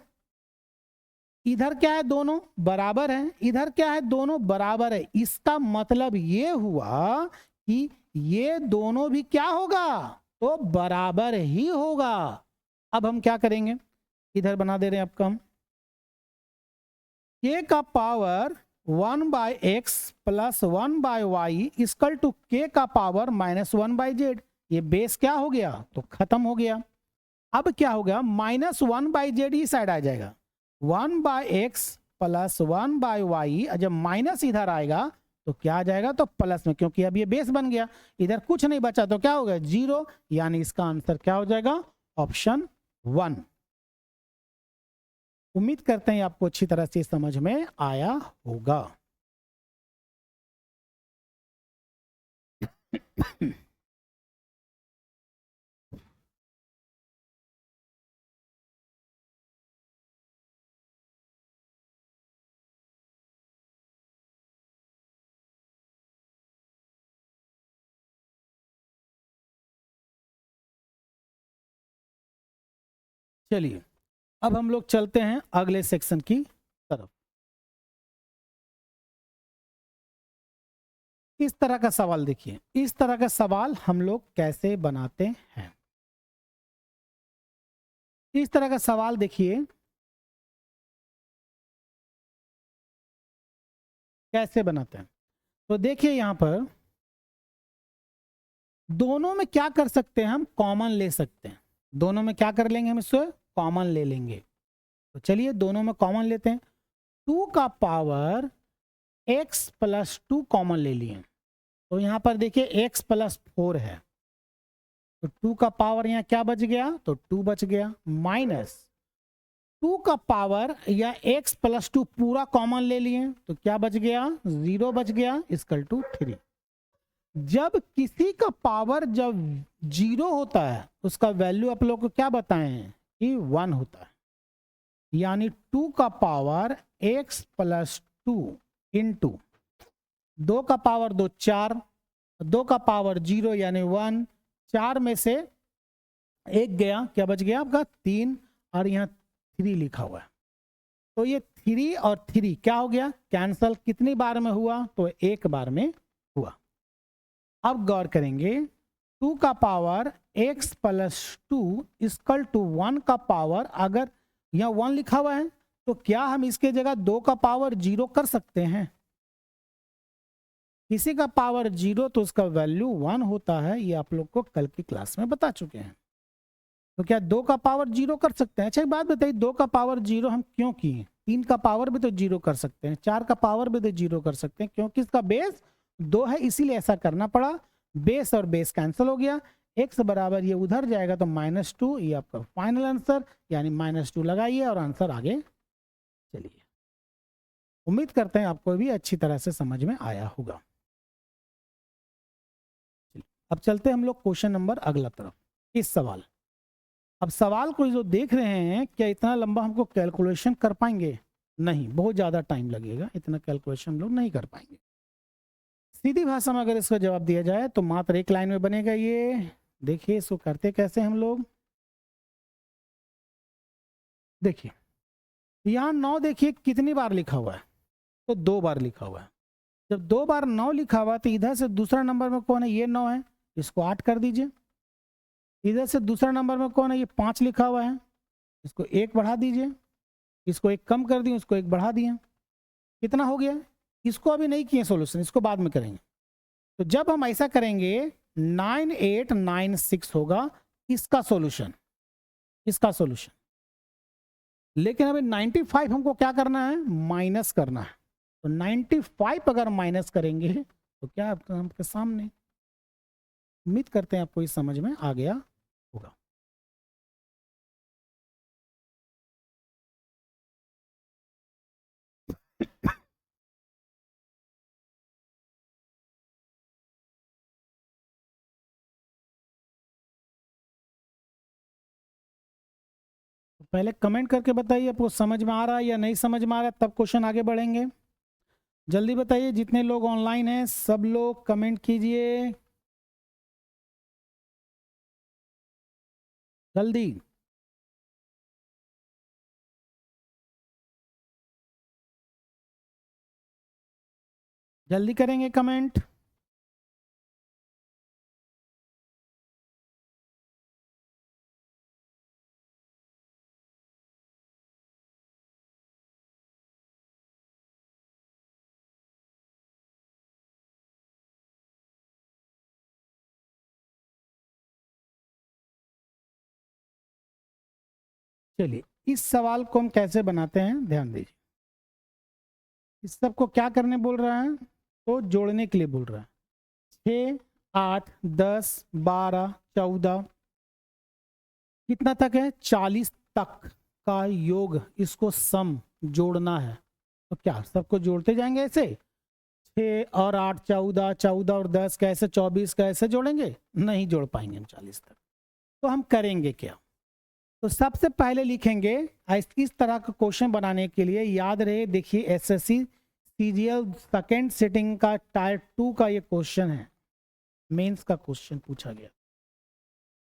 इधर क्या है, दोनों बराबर हैं, इधर क्या है, दोनों बराबर है। इसका मतलब ये हुआ कि ये दोनों भी क्या होगा, तो बराबर ही होगा। अब हम क्या करेंगे, इधर बना दे रहे हैं आपका हम k का power 1/x plus 1/y equal to k का पावर -1/z। ये बेस क्या हो गया, तो खत्म हो गया। अब क्या हो गया, -1/z ही साइड आ जाएगा, 1/x प्लस 1/y। जब माइनस इधर आएगा तो क्या आ जाएगा, तो प्लस में, क्योंकि अब ये बेस बन गया, इधर कुछ नहीं बचा तो क्या हो गया, 0। यानी इसका आंसर क्या हो जाएगा, ऑप्शन 1। उम्मीद करते हैं आपको अच्छी तरह से समझ में आया होगा। चलिए अब हम लोग चलते हैं अगले सेक्शन की तरफ। इस तरह का सवाल देखिए, इस तरह का सवाल हम लोग कैसे बनाते हैं। इस तरह का सवाल देखिए कैसे बनाते हैं। तो देखिए यहां पर दोनों में क्या कर सकते हैं, हम कॉमन ले सकते हैं। दोनों में क्या कर लेंगे, हम इससे कॉमन ले लेंगे। तो चलिए दोनों में कॉमन लेते हैं। 2 का पावर x प्लस 2 कॉमन ले लिए, तो यहां पर देखिए x प्लस 4 है, तो 2 का पावर यहाँ क्या बच गया, तो 2 बच गया, माइनस 2 का पावर या x प्लस 2 पूरा कॉमन ले लिए, तो क्या बच गया, 0 बच गया, इक्वल टू 3। जब किसी का पावर जब 0 होता है उसका वैल्यू आप लोग को क्या बताए हैं कि 1 होता है। यानी 2 का पावर x प्लस 2 इंटू 2 का पावर 2 4, 2 का पावर 0 यानी 1, 4 में से एक गया, क्या बच गया आपका 3, और यहाँ 3 लिखा हुआ है। तो ये 3 और 3 क्या हो गया, कैंसल। कितनी बार में हुआ, तो एक बार में हुआ। अब गौर करेंगे, 2 का power x plus 2 equal to 1 का पावर, अगर यहाँ 1 लिखा हुआ है तो क्या हम इसके जगह 2 का पावर 0 कर सकते हैं। किसी का पावर 0 तो उसका वैल्यू 1 होता है, ये आप लोग को कल की क्लास में बता चुके हैं। तो क्या 2 का पावर 0 कर सकते हैं। अच्छा एक बात बताइए, 2 का पावर 0 हम क्यों किए, 3 का पावर भी तो 0 कर सकते हैं, 4 का पावर भी तो 0 कर सकते हैं, क्योंकि इसका बेस 2 है, इसीलिए ऐसा करना पड़ा। बेस और बेस कैंसिल हो गया, x बराबर ये उधर जाएगा तो -2, ये आपका फाइनल आंसर, यानी -2 लगाइए और आंसर आगे चलिए। उम्मीद करते हैं आपको भी अच्छी तरह से समझ में आया होगा। अब चलते हम लोग क्वेश्चन नंबर अगला तरफ, इस सवाल। अब सवाल को जो देख रहे हैं, क्या इतना लंबा हमको कैलकुलेशन कर पाएंगे, नहीं, बहुत ज़्यादा टाइम लगेगा, इतना कैलकुलेशन हम लोग नहीं कर पाएंगे। सीधी भाषा में अगर इसका जवाब दिया जाए तो मात्र एक लाइन में बनेगा ये। देखिए इसको करते कैसे हम लोग, देखिए यहाँ 9 देखिए कितनी बार लिखा हुआ है, तो 2 बार लिखा हुआ है। जब 2 बार 9 लिखा हुआ तो इधर से दूसरा नंबर में कौन है, ये 9 है, इसको 8 कर दीजिए। इधर से दूसरा नंबर में कौन है, ये 5 लिखा हुआ है, इसको 1 बढ़ा दीजिए। इसको 1 कम कर दिए, उसको 1 बढ़ा दिए, कितना हो गया। इसको अभी नहीं किए सोल्यूशन, इसको बाद में करेंगे। तो जब हम ऐसा करेंगे 9896 होगा इसका सॉल्यूशन, इसका सॉल्यूशन। लेकिन अभी 95 हमको क्या करना है, माइनस करना है। तो 95 अगर माइनस करेंगे तो क्या आपके हमके सामने। उम्मीद करते हैं आपको इस समझ में आ गया होगा। पहले कमेंट करके बताइए आपको समझ में आ रहा है या नहीं समझ में आ रहा है, तब क्वेश्चन आगे बढ़ेंगे। जल्दी बताइए, जितने लोग ऑनलाइन हैं सब लोग कमेंट कीजिए जल्दी। जल्दी करेंगे कमेंट। चलिए इस सवाल को हम कैसे बनाते हैं ध्यान दीजिए। इस सब को क्या करने बोल रहा है, तो जोड़ने के लिए बोल रहा है। 6 8 10 12 14 कितना तक है, 40 तक का योग, इसको सम जोड़ना है। तो क्या सबको जोड़ते जाएंगे ऐसे, 6 और 8 14, 14 और 10 कैसे 24 कैसे जोड़ेंगे, नहीं जोड़ पाएंगे हम 40 तक। तो हम करेंगे क्या, तो सबसे पहले लिखेंगे इस तरह का क्वेश्चन बनाने के लिए याद रहे, देखिए एसएससी सीजीएल सेकेंड सिटिंग का टायर 2 का ये क्वेश्चन है, मेंस का क्वेश्चन पूछा गया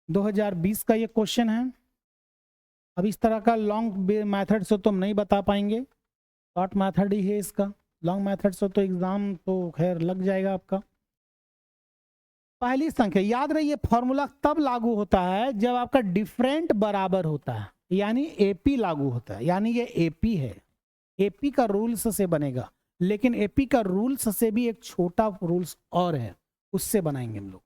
2020 का ये क्वेश्चन है। अब इस तरह का लॉन्ग मेथड से तो हम नहीं बता पाएंगे, शॉर्ट मेथड ही है इसका, लॉन्ग मेथड से तो एग्जाम तो खैर लग जाएगा आपका। पहली संख्या याद रही, फॉर्मूला तब लागू होता है जब आपका डिफरेंट बराबर होता है, यानी एपी लागू होता है, यानी ये एपी है, एपी का रूल्स से बनेगा, लेकिन एपी का रूल्स से भी एक छोटा रूल्स और है, उससे बनाएंगे हम लोग।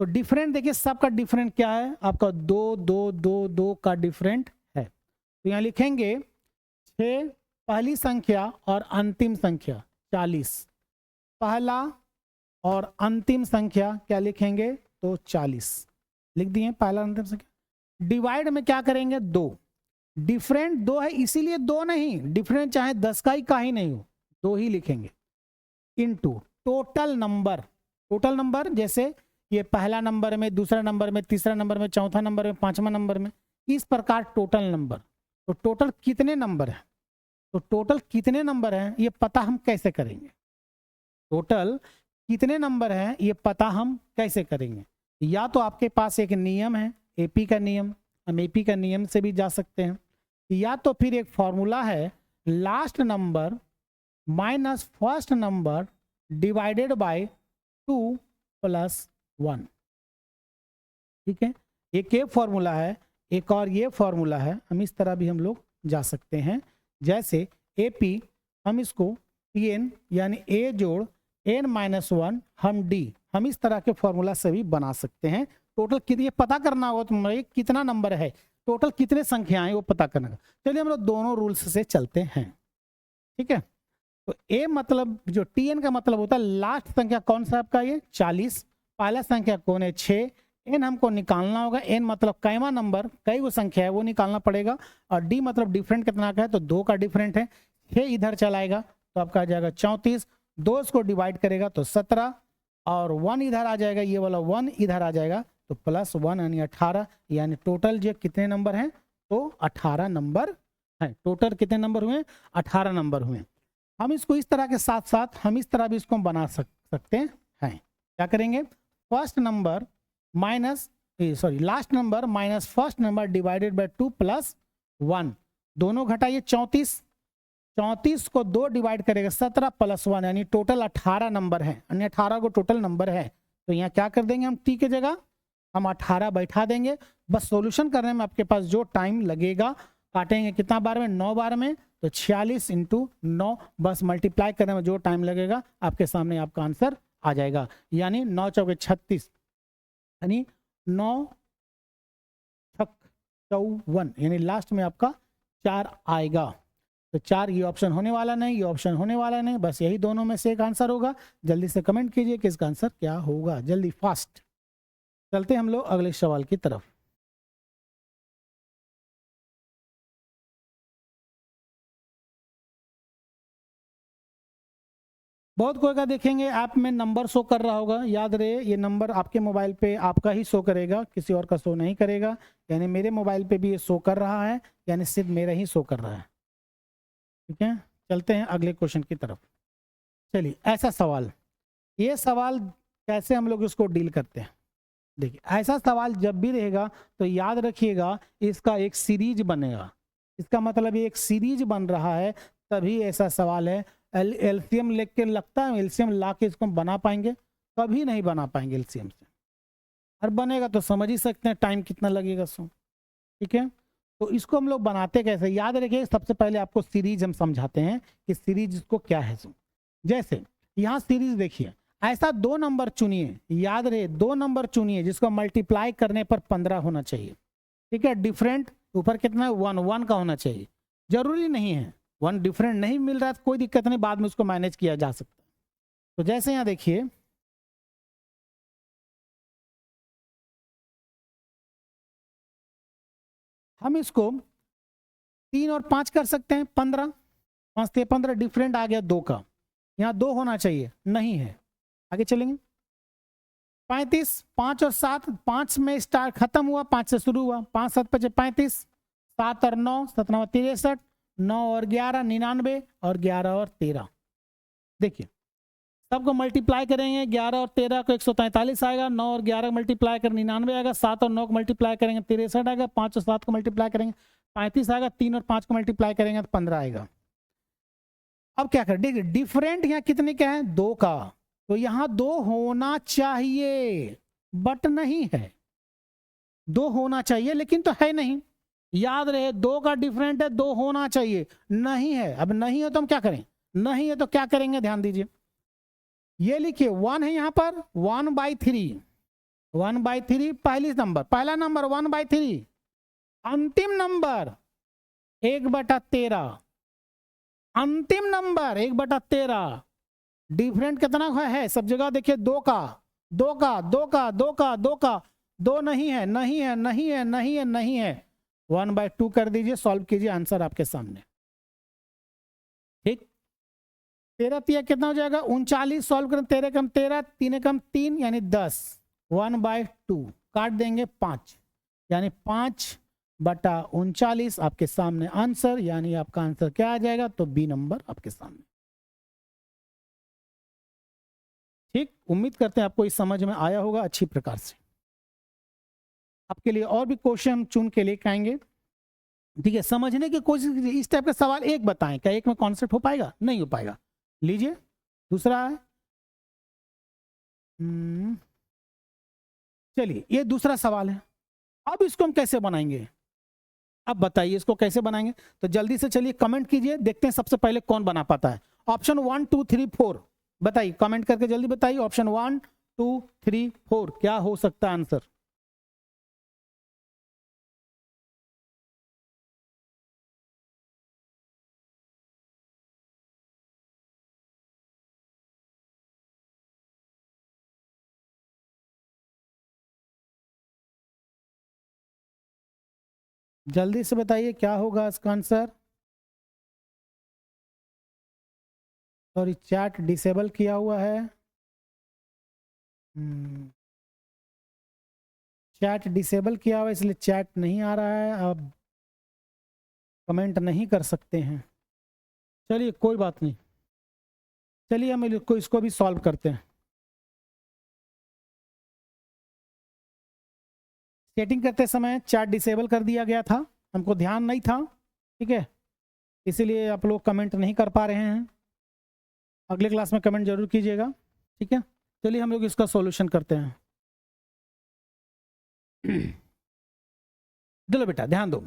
तो डिफरेंट देखिए, सबका डिफरेंट क्या है, आपका 2 2 2 2 का डिफरेंट है। तो यहाँ लिखेंगे 6 पहली संख्या और अंतिम संख्या 40, पहला और अंतिम संख्या क्या लिखेंगे, तो 40 लिख दिए, पहला अंतिम संख्या। डिवाइड में क्या करेंगे, 2, डिफरेंट 2 है इसीलिए 2 नहीं, डिफरेंट चाहे 10 का ही नहीं हो 2 ही लिखेंगे, into total number, total number जैसे ये पहला नंबर में, दूसरा नंबर में, तीसरा नंबर में, चौथा नंबर में, पांचवा नंबर में, इस प्रकार टोटल नंबर। तो टोटल कितने नंबर है, तो टोटल कितने नंबर हैं ये पता हम कैसे करेंगे, टोटल कितने नंबर हैं ये पता हम कैसे करेंगे। या तो आपके पास एक नियम है एपी का नियम, हम एपी का नियम से भी जा सकते हैं, या तो फिर एक फॉर्मूला है last number minus first number divided by 2 + 1। ठीक है, एक ये फॉर्मूला है, एक और ये फॉर्मूला है, हम इस तरह भी हम लोग जा सकते हैं, जैसे एपी हम इसको टीएन यानी ए जोड़ n-1 हम डी, हम इस तरह के फॉर्मूला से भी बना सकते हैं। टोटल कितने ये पता करना होगा तुम्हारे कितना नंबर है, टोटल कितने संख्याएं वो पता करना। चलिए हम लोग दोनों रूल्स से चलते हैं। ठीक है, तो ए मतलब जो टीएन का मतलब होता है लास्ट संख्या कौन सा आपका, ये 40, पहला संख्या कौन है 6, एन हमको निकालना होगा, एन मतलब कैवा नंबर कई वो संख्या है वो निकालना पड़ेगा, और डी मतलब डिफरेंट कितना का है, तो 2 का डिफरेंट है, 6 इधर चलाएगा तो आपका आ जाएगा 34, 2 इसको डिवाइड करेगा तो 17, और 1 इधर आ जाएगा, ये वाला 1 इधर आ जाएगा तो +1 यानी 18, यानी टोटल जो कितने नंबर हैं, तो 18 नंबर है। टोटल कितने नंबर हुए, 18 नंबर हुए। हम इसको इस तरह के साथ साथ हम इस तरह भी इसको बना सकते हैं। क्या करेंगे, first number minus last number minus first number divided by 2 + 1, दोनों घटाइए 34, 34 को 2 डिवाइड करेगा 17 + 1 यानी टोटल 18 नंबर है, यानी 18 को टोटल नंबर है। तो यहाँ क्या कर देंगे हम, टी के जगह हम 18 बैठा देंगे। बस सॉल्यूशन करने में आपके पास जो टाइम लगेगा, काटेंगे कितना बार में, 9 बार में, तो 46 × 9, बस मल्टीप्लाई करने में जो टाइम लगेगा आपके सामने आपका आंसर आ जाएगा, यानी 9 × 4 = 36, यानी 9 × 54, यानी लास्ट में आपका 4 आएगा। तो 4 ये ऑप्शन होने वाला नहीं, ये ऑप्शन होने वाला नहीं, बस यही दोनों में से एक आंसर होगा। जल्दी से कमेंट कीजिए कि इसका आंसर क्या होगा, जल्दी फास्ट। चलते हम लोग अगले सवाल की तरफ। बहुत कोई का देखेंगे ऐप में नंबर शो कर रहा होगा, याद रहे ये नंबर आपके मोबाइल पे आपका ही शो करेगा, किसी और का शो नहीं करेगा, यानी मेरे मोबाइल पे भी ये शो कर रहा है, यानी सिर्फ मेरा ही शो कर रहा है। ठीक है, चलते हैं अगले क्वेश्चन की तरफ। चलिए ऐसा सवाल, ये सवाल कैसे हम लोग इसको डील करते हैं, देखिए ऐसा सवाल जब भी रहेगा तो याद रखिएगा इसका एक सीरीज बनेगा, इसका मतलब ये एक सीरीज बन रहा है तभी ऐसा सवाल है, एलसीएम लेके लगता है एलसीएम ला के इसको बना पाएंगे? कभी नहीं बना पाएंगे एलसीएम से। और बनेगा तो समझ ही सकते हैं टाइम कितना लगेगा सो। ठीक है, तो इसको हम लोग बनाते कैसे, याद रखिए। सबसे पहले आपको सीरीज हम समझाते हैं कि सीरीज इसको क्या है सो। जैसे यहाँ सीरीज देखिए, ऐसा 2 नंबर चुनिए, याद रहे 2 नंबर चुनिए जिसको मल्टीप्लाई करने पर 15 होना चाहिए। ठीक है, डिफरेंट ऊपर कितना है 1 1 का होना चाहिए, जरूरी नहीं है 1 डिफरेंट नहीं मिल रहा है तो कोई दिक्कत नहीं, बाद में उसको मैनेज किया जा सकता है। तो जैसे यहाँ देखिए, हम इसको 3 और 5 कर सकते हैं, 15 5 से 15 डिफरेंट आ गया 2 का, यहाँ 2 होना चाहिए, नहीं है। आगे चलेंगे, 35 5 और 7, 5 में स्टार खत्म हुआ, 5 से शुरू हुआ, 5 7 5 35, 7 और 9 7 9 63, 9 और 11 99 और 11 और 13। देखिए सबको मल्टीप्लाई करेंगे, 11 और 13 को 143 आएगा, 9 और 11 मल्टीप्लाई कर 99 आएगा, 7 और 9 को मल्टीप्लाई करेंगे 63 आएगा, 5 और 7 को मल्टीप्लाई करेंगे 35 आएगा, 3 और 5 को मल्टीप्लाई करेंगे तो 15 आएगा। अब क्या करें, देखिए डिफरेंट यहाँ कितने का है 2 का, तो यहाँ 2 होना चाहिए बट नहीं है, 2 होना चाहिए लेकिन तो है नहीं। याद रहे 2 का डिफरेंट है, 2 होना चाहिए, नहीं है। अब नहीं है तो हम क्या करें, नहीं है तो क्या करेंगे, ध्यान दीजिए, ये लिखिए 1 है यहाँ पर 1/3, 1/3 पहली नंबर, पहला नंबर 1/3, अंतिम नंबर 1/13, अंतिम नंबर 1/13, डिफरेंट कितना है सब जगह देखिए 2 का 2 का 2 का 2 का 2 का 2 नहीं है नहीं है नहीं है नहीं है नहीं है, 1/2 कर दीजिए, सॉल्व कीजिए, आंसर आपके सामने। ठीक, 13 3 कितना हो जाएगा 39, सॉल्व करें 13 कम 13 3 कम 3 यानी 10, 1/2 काट देंगे 5 यानी 5/39 आपके सामने आंसर, यानी आपका आंसर क्या आ जाएगा, तो बी नंबर आपके सामने। ठीक, उम्मीद करते हैं आपको इस समझ में आया होगा अच्छी प्रकार से। आपके लिए और भी क्वेश्चन हम चुन के लेके आएंगे। ठीक है, समझने की कोशिश कीजिए, इस टाइप का सवाल एक बताएं, क्या एक में कॉन्सेप्ट हो पाएगा, नहीं हो पाएगा। लीजिए दूसरा है, चलिए ये दूसरा सवाल है, अब इसको हम कैसे बनाएंगे, अब बताइए इसको कैसे बनाएंगे। तो जल्दी से चलिए कमेंट कीजिए, देखते हैं सबसे पहले कौन बना पाता है। ऑप्शन 1 2 3 4 बताइए, कमेंट करके जल्दी बताइए, ऑप्शन 1 2 3 4 क्या हो सकता है आंसर। जल्दी से बताइए क्या होगा इसका आंसर। सॉरी चैट डिसेबल किया हुआ है, चैट डिसेबल किया हुआ है इसलिए चैट नहीं आ रहा है, अब कमेंट नहीं कर सकते हैं। चलिए कोई बात नहीं, चलिए हम इसको भी सॉल्व करते हैं। सेटिंग करते समय चैट डिसेबल कर दिया गया था, हमको ध्यान नहीं था, ठीक है, इसीलिए आप लोग कमेंट नहीं कर पा रहे हैं। अगले क्लास में कमेंट जरूर कीजिएगा, ठीक है। चलिए हम लोग इसका सॉल्यूशन करते हैं। चलो बेटा ध्यान दो,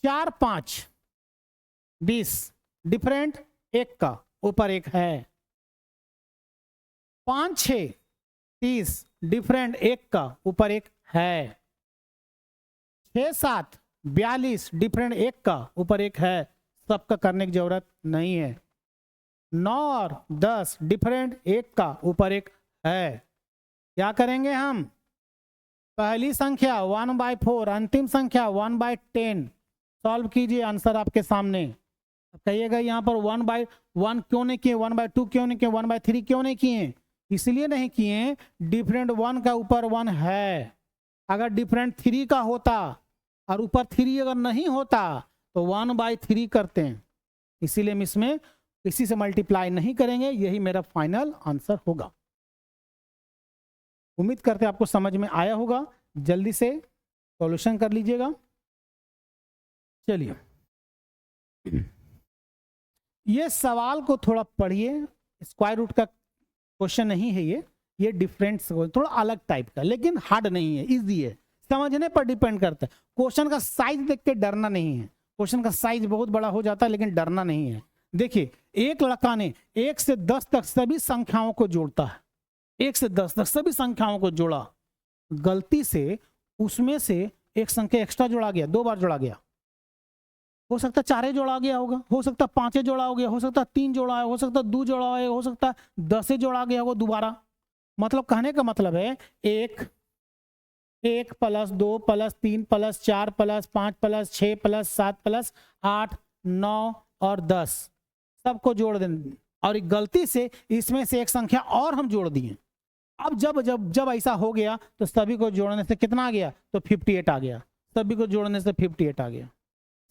4 5 20 डिफरेंट 1 का ऊपर 1 है, 5 6 30 डिफरेंट 1 का ऊपर 1 है, 6 7 42 डिफरेंट 1 का ऊपर 1 है, सबका करने की जरूरत नहीं है। 9 और 10 डिफरेंट 1 का ऊपर 1 है, क्या करेंगे हम, पहली संख्या 1/4, अंतिम संख्या 1/10, सॉल्व कीजिए, आंसर आपके सामने। कहिएगा यहाँ पर 1/1 क्यों नहीं किए, 1/2 क्यों नहीं किए, 1/3 क्यों नहीं किए, इसलिए नहीं किए डिफरेंट 1 का ऊपर 1 है, अगर डिफरेंट 3 का होता और ऊपर 3 अगर नहीं होता तो 1/3 करते हैं, इसीलिए हम इसमें इसी से मल्टीप्लाई नहीं करेंगे, यही मेरा फाइनल आंसर होगा। उम्मीद करते हैं आपको समझ में आया होगा, जल्दी से सॉल्यूशन कर लीजिएगा। चलिए ये सवाल को थोड़ा पढ़िए, स्क्वायर रूट का क्वेश्चन नहीं है ये डिफरेंट थोड़ा अलग टाइप का, लेकिन हार्ड नहीं है, इजी है, समझने पर डिपेंड करता है। क्वेश्चन का साइज देख के डरना नहीं है, क्वेश्चन का साइज बहुत बड़ा हो जाता है लेकिन डरना नहीं है। देखिए, एक लड़का ने 1 से 10 तक सभी संख्याओं को जोड़ता है, 1 से 10 तक सभी संख्याओं को जोड़ा, गलती से उसमें से एक संख्या एक्स्ट्रा जोड़ा गया, 2 बार जोड़ा गया, हो सकता है 4 जोड़ा गया होगा, हो सकता है 5 जोड़ा हो गया, हो सकता है 3 जोड़ा है, हो सकता है 2 जोड़ा है, हो सकता है 10 जोड़ा गया होगा दोबारा। मतलब कहने का मतलब है 1 plus 2 plus 3 plus 4 plus 5 plus 6 plus 7 plus 8 9 और 10 सबको जोड़ दें, और गलती से इसमें से एक संख्या और हम जोड़ दिए। अब जब जब जब ऐसा हो गया तो सभी को जोड़ने से कितना आ गया, तो 58 आ गया, सभी को जोड़ने से 58 आ गया,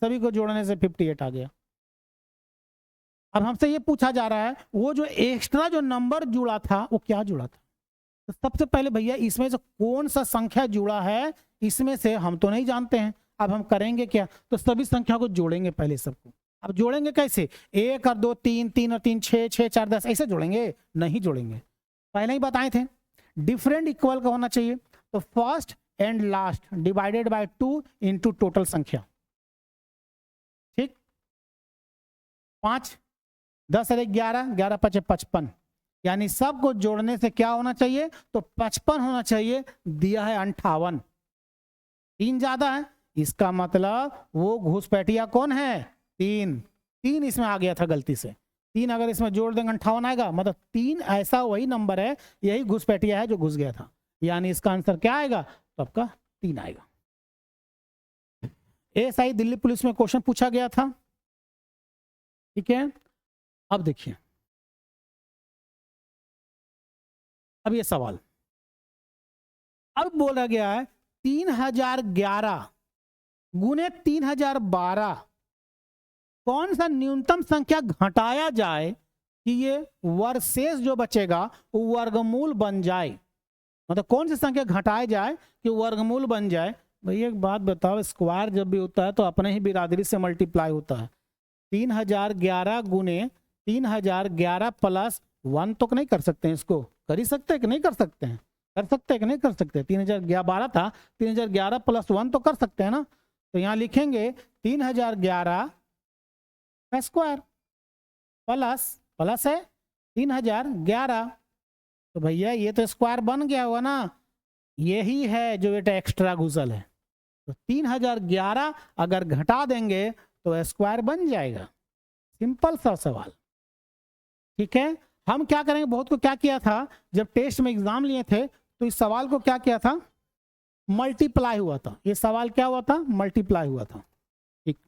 सभी को जोड़ने से 58 आ गया। अब हमसे ये पूछा जा रहा है वो जो एक्स्ट्रा जो नंबर जुड़ा था वो क्या जुड़ा था। तो सबसे पहले भैया इसमें से कौन सा संख्या जुड़ा है, इसमें से हम तो नहीं जानते हैं। अब हम करेंगे क्या, तो सभी संख्या को जोड़ेंगे पहले सबको। अब जोड़ेंगे कैसे, 1 और 2 3, 3 और 3 6, 6 4 10 ऐसे जोड़ेंगे, नहीं जोड़ेंगे, पहले ही बताए थे डिफरेंट इक्वल का होना चाहिए। तो first and last divided by 2 into total संख्या, ठीक। 5 10 अरे 11, 11 5 55, यानी सबको जोड़ने से क्या होना चाहिए, तो 55 होना चाहिए, दिया है 58, 3 ज्यादा है, इसका मतलब वो घुसपैठिया कौन है, 3, 3 इसमें आ गया था गलती से, 3 अगर इसमें जोड़ देंगे 58 आएगा, मतलब 3 ऐसा वही नंबर है, यही घुसपैठिया है जो घुस गया था, यानी इसका आंसर क्या आएगा, तो आपका 3 आएगा। एएसआई दिल्ली पुलिस में क्वेश्चन पूछा गया था, ठीक है। अब देखिए, अब ये सवाल, अब बोला गया है 3011 गुने 3012 कौन सा न्यूनतम संख्या घटाया जाए कि ये वर्गशेष जो बचेगा वो वर्गमूल बन जाए, मतलब कौन सी संख्या घटाया जाए कि वर्गमूल बन जाए। भैया एक बात बताओ, स्क्वायर जब भी होता है तो अपने ही बिरादरी से मल्टीप्लाई होता है, 3011 गुने 3011 प्लस 1 तो नहीं कर सकते हैं, इसको कर ही सकते हैं कि नहीं कर सकते हैं, कर सकते हैं कि नहीं कर सकते, 3012 था, 3011 प्लस 1 तो कर सकते हैं ना। तो यहाँ लिखेंगे 3011 का स्क्वायर प्लस प्लस है 3011, तो भैया ये तो स्क्वायर बन गया हुआ ना, यही है जो बेटा एक्स्ट्रा घुसल है, तो 3011 अगर घटा देंगे तो स्क्वायर बन जाएगा, सिंपल सा सवाल, ठीक है। हम क्या करेंगे, बहुत को क्या किया था जब टेस्ट में एग्जाम लिए थे तो इस सवाल को क्या किया था, मल्टीप्लाई हुआ था, ये सवाल क्या हुआ था, मल्टीप्लाई हुआ था, ठीक।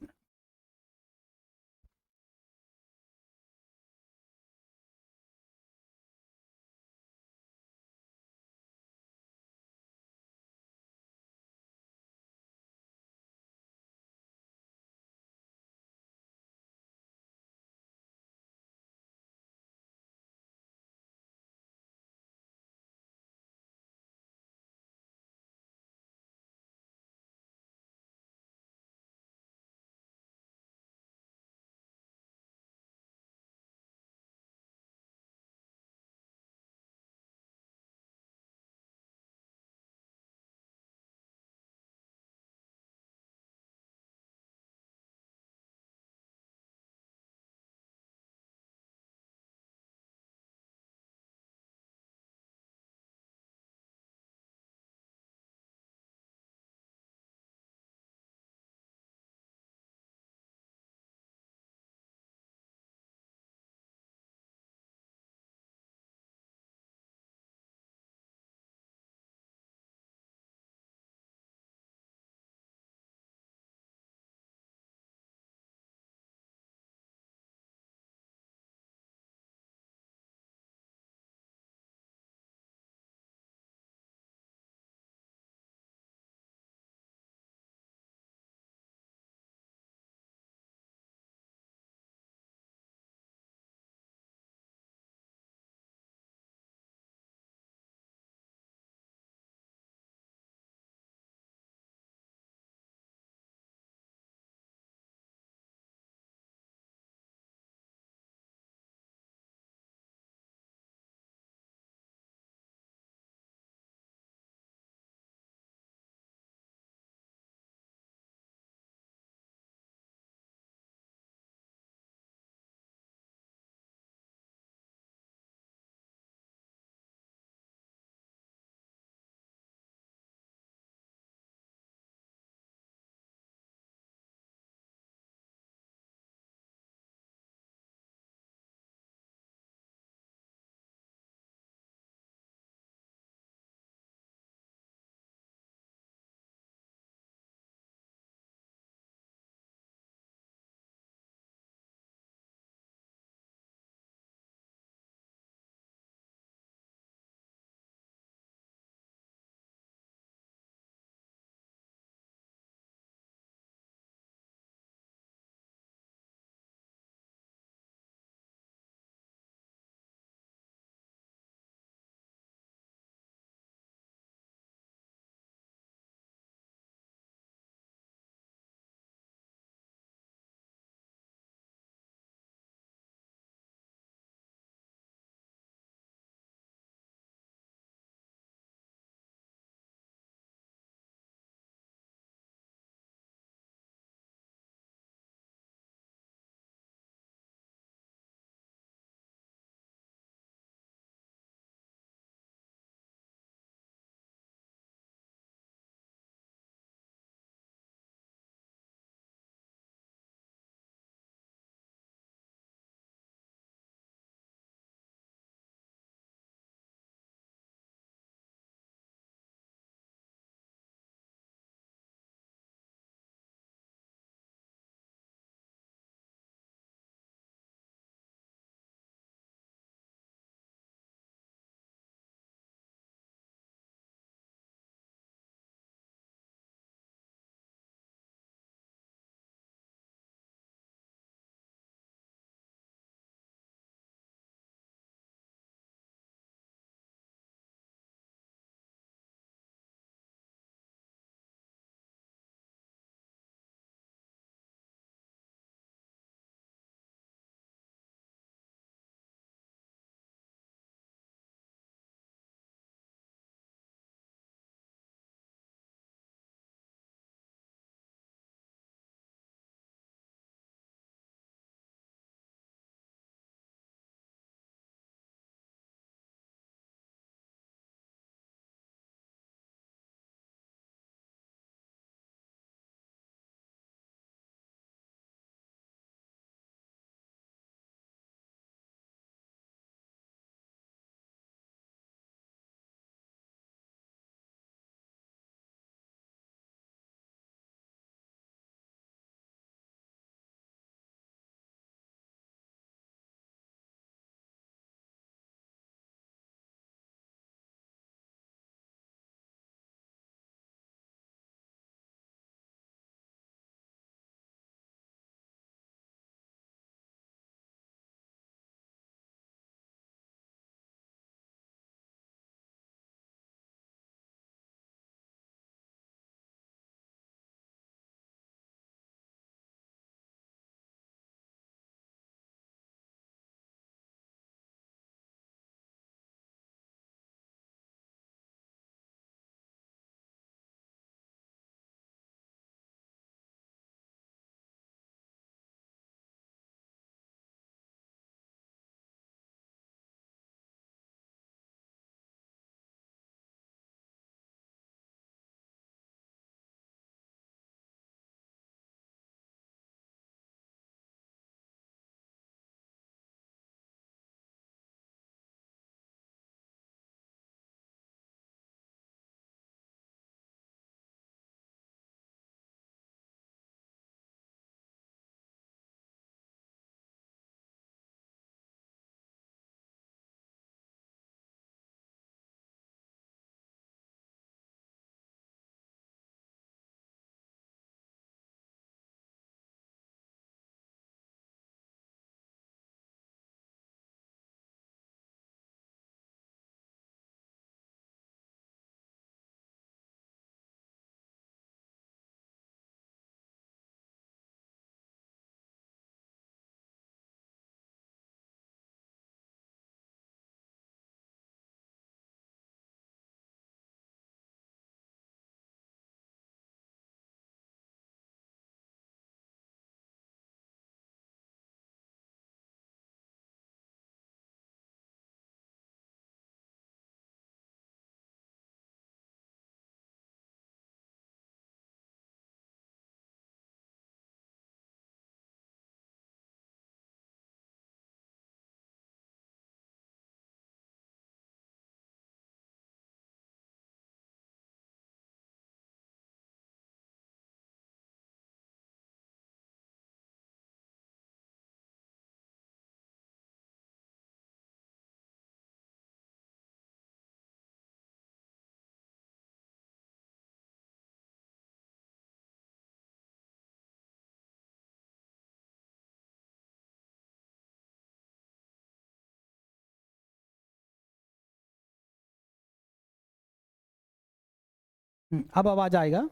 अब आवाज आएगा,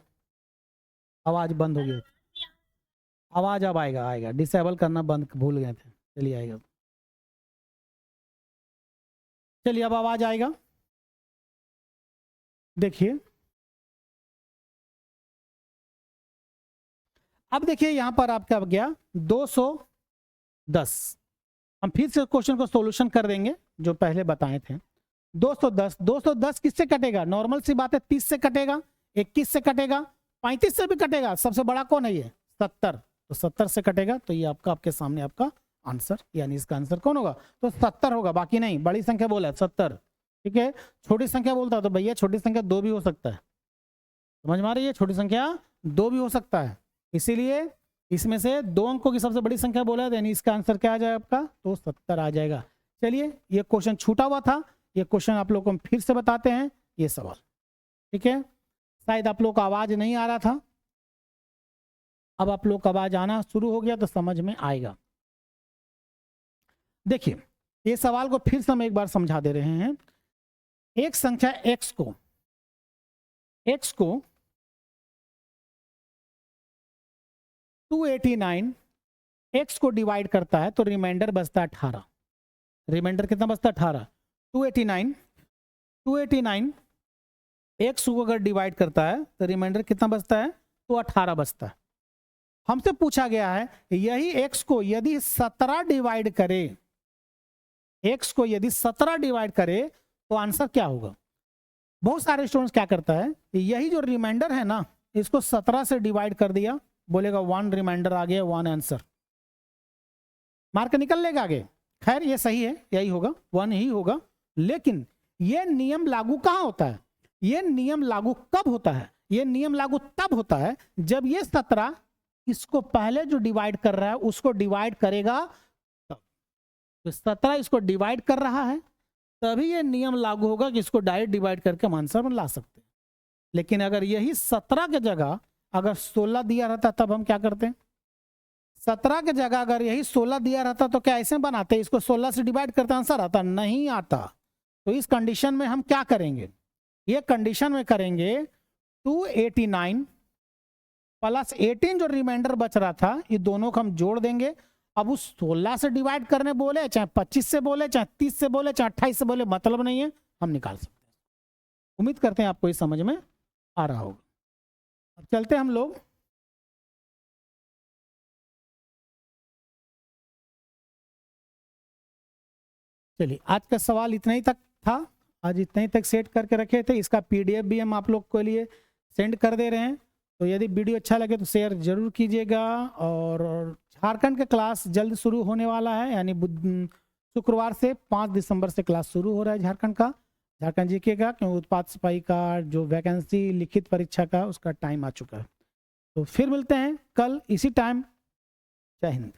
आवाज बंद हो गई, आवाज अब आएगा, आएगा, डिसेबल करना बंद भूल गए थे, चलिए आएगा, चलिए अब आवाज आएगा। देखिए अब देखिए यहां पर आपका गया 210। हम फिर से क्वेश्चन को सॉल्यूशन कर देंगे जो पहले बताए थे। 210 किससे कटेगा? नॉर्मल सी बात है, 30 से कटेगा, 21 से कटेगा, 35 से भी कटेगा, सबसे बड़ा कौन है ये? 70, तो 70 से कटेगा, तो ये आपका आपके सामने आपका आंसर, यानी इसका आंसर कौन होगा? तो 70 होगा, बाकी नहीं। बड़ी संख्या बोला है 70, ठीक है। छोटी संख्या बोलता तो भैया छोटी संख्या 2 भी हो सकता है, समझ में आ रही है? छोटी संख्या 2 भी हो सकता है, इसीलिए इसमें से 2 अंकों की सबसे बड़ी संख्या बोला है, यानी इसका आंसर क्या आ जाएगा आपका? तो 70 आ जाएगा। चलिए ये क्वेश्चन छूटा हुआ था, ये क्वेश्चन आप लोगों को हम फिर से बताते हैं, ये सवाल, ठीक है। शायद आप लोग को आवाज नहीं आ रहा था, अब आप लोग का आवाज आना शुरू हो गया तो समझ में आएगा। देखिए ये सवाल को फिर से हम एक बार समझा दे रहे हैं। एक संख्या x को 289 x को डिवाइड करता है तो रिमाइंडर बचता है 18। रिमाइंडर कितना बचता है? 18। 289 x को अगर डिवाइड करता है तो रिमाइंडर कितना बचता है? तो 18 बचता है। हमसे पूछा गया है यही x को यदि 17 डिवाइड करे, x को यदि 17 डिवाइड करे तो आंसर क्या होगा? बहुत सारे स्टूडेंट्स क्या करता है, यही जो रिमाइंडर है ना, इसको 17 से डिवाइड कर दिया, बोलेगा 1 रिमाइंडर आ गया, 1 आंसर, मार्क निकल लेगा आगे। खैर ये सही है, यही होगा, 1 ही होगा। लेकिन ये नियम लागू कहाँ होता है? ये नियम लागू कब होता है? ये नियम लागू तब होता है जब ये 17 इसको पहले जो डिवाइड कर रहा है उसको डिवाइड करेगा तब। तो 17 इसको डिवाइड कर रहा है तभी ये नियम लागू होगा कि इसको डायरेक्ट डिवाइड करके हम आंसर ला सकते हैं। लेकिन अगर यही 17 के जगह अगर 16 दिया रहता तब हम क्या करते हैं? 17 के जगह अगर यही 16 दिया रहता तो क्या ऐसे बनाते? इसको 16 से डिवाइड करते आंसर आता? नहीं आता। तो इस कंडीशन में हम क्या करेंगे? ये कंडीशन में करेंगे 289 प्लस 18 जो रिमाइंडर बच रहा था, ये दोनों को हम जोड़ देंगे। अब उस 16 से डिवाइड करने बोले, चाहे 25 से बोले, चाहे 30 से बोले, चाहे 28 से बोले, मतलब नहीं है, हम निकाल सकते हैं। उम्मीद करते हैं आपको ये समझ में आ रहा होगा। अब चलते हैं हम लोग चलिए आज का सवाल इतना ही तक था, आज इतना ही तक सेट करके रखे थे। इसका पीडीएफ भी हम आप लोग के लिए सेंड कर दे रहे हैं। तो यदि वीडियो अच्छा लगे तो शेयर जरूर कीजिएगा। और झारखंड का क्लास जल्द शुरू होने वाला है, यानी शुक्रवार से 5 दिसंबर से क्लास शुरू हो रहा है झारखंड का, झारखंड जीके का, क्योंकि उत्पाद सिपाही का जो वैकेंसी लिखित परीक्षा का उसका टाइम आ चुका है। तो फिर मिलते हैं कल इसी टाइम। जय हिंद।